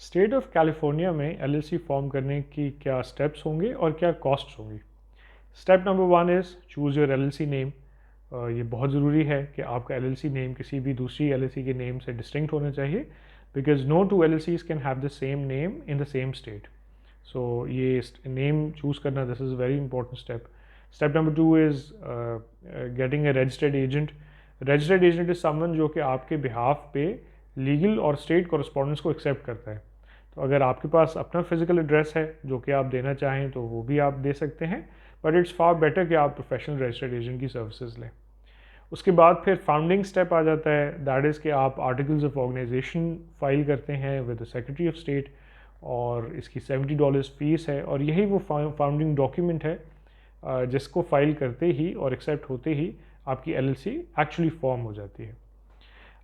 State of California में LLC form करने की क्या स्टेप्स होंगे और क्या कॉस्ट्स होंगी। Step number one is choose your LLC name. ये बहुत ज़रूरी है कि आपका एलएलसी नेम किसी भी दूसरी एलएलसी के नेम से डिस्टिंक्ट होना चाहिए, because no two LLCs can have the same name in the same state. So ये नेम चूज़ करना, this is very important step. Step number two is getting a registered agent. Registered agent is someone जो कि आपके behalf पे legal और state correspondence को accept करता है। तो अगर आपके पास अपना फिजिकल एड्रेस है जो कि आप देना चाहें तो वो भी आप दे सकते हैं, बट इट्स फार बेटर कि आप प्रोफेशनल रजिस्टर्ड एजेंट की सर्विसेज लें। उसके बाद फिर फाउंडिंग स्टेप आ जाता है, दैट इज़ कि आप आर्टिकल्स ऑफ ऑर्गेनाइजेशन फाइल करते हैं with the secretary of state, और इसकी $70 फीस है, और यही वो फाउंडिंग डॉक्यूमेंट है जिसको फाइल करते ही और एक्सेप्ट होते ही आपकी एलएलसी एक्चुअली फॉर्म हो जाती है।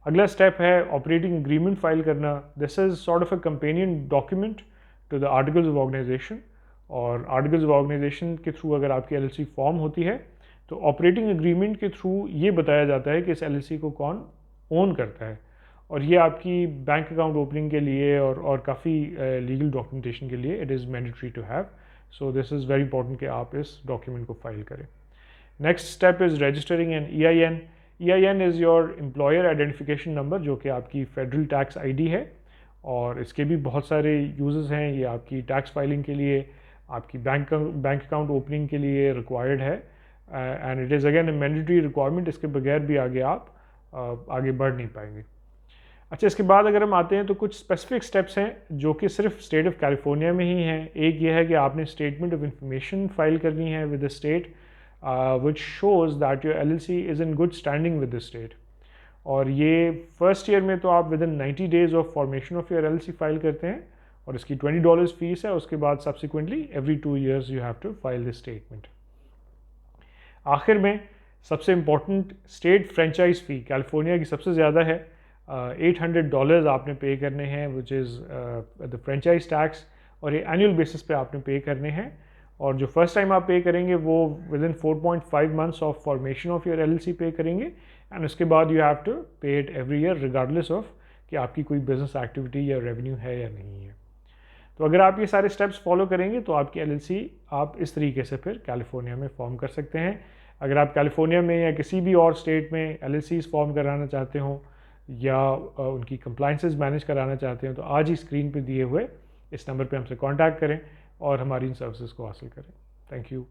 अगला स्टेप है ऑपरेटिंग एग्रीमेंट फाइल करना। This is sort of a companion document to the articles of organization, और आर्टिकल्स ऑफ ऑर्गेनाइजेशन के थ्रू अगर आपकी एलएलसी फॉर्म होती है तो ऑपरेटिंग एग्रीमेंट के थ्रू ये बताया जाता है कि इस एलएलसी को कौन ओन करता है, और ये आपकी बैंक अकाउंट ओपनिंग के लिए और काफ़ी लीगल डॉक्यूमेंटेशन के लिए it is mandatory to have. So this is very important कि आप इस डॉक्यूमेंट को फाइल करें। Next step is registering an EIN। EIN is your employer identification number, जो कि आपकी फेडरल टैक्स ID है, और इसके भी बहुत सारे यूजेस हैं। ये आपकी टैक्स फाइलिंग के लिए, आपकी बैंक अकाउंट ओपनिंग के लिए रिक्वायर्ड है, and it is again A mandatory requirement. इसके बगैर भी आगे आप आगे बढ़ नहीं पाएंगे। अच्छा, इसके बाद अगर हम आते हैं तो कुछ स्पेसिफिक स्टेप्स हैं जो कि सिर्फ स्टेट ऑफ कैलिफोर्निया में ही हैं। एक ये है कि आपने स्टेटमेंट ऑफ इंफॉर्मेशन फाइल करनी है with the state, which shows that your LLC is in good standing with the state। और ये फर्स्ट ईयर में तो आप within 90 days of formation of your LLC file करते हैं, और इसकी $20 फीस है। उसके बाद subsequently every 2 years you have to file this statement. आखिर में सबसे important state franchise fee California की सबसे ज़्यादा है। $800 आपने पे करने हैं, which is the franchise tax, और ये एनुअल बेसिस पे आपने पे करने हैं। और जो फर्स्ट टाइम आप पे करेंगे वो with in 4.5 months of formation of your LLC पे करेंगे, एंड उसके बाद यू हैव टू पे it every year regardless of कि आपकी कोई बिजनेस एक्टिविटी या रेवेन्यू है या नहीं है। तो अगर आप ये सारे स्टेप्स फॉलो करेंगे तो आपकी LLC आप इस तरीके से फिर कैलिफोर्निया में फॉर्म कर सकते हैं। अगर आप कैलिफोर्निया में या किसी भी और स्टेट में LLCs फॉर्म कराना चाहते हो या उनकी कंप्लाइंसेस मैनेज कराना चाहते हैं तो आज ही स्क्रीन पे दिए हुए इस नंबर पे हमसे कांटेक्ट करें और हमारी इन सर्विसेज को हासिल करें। Thank you.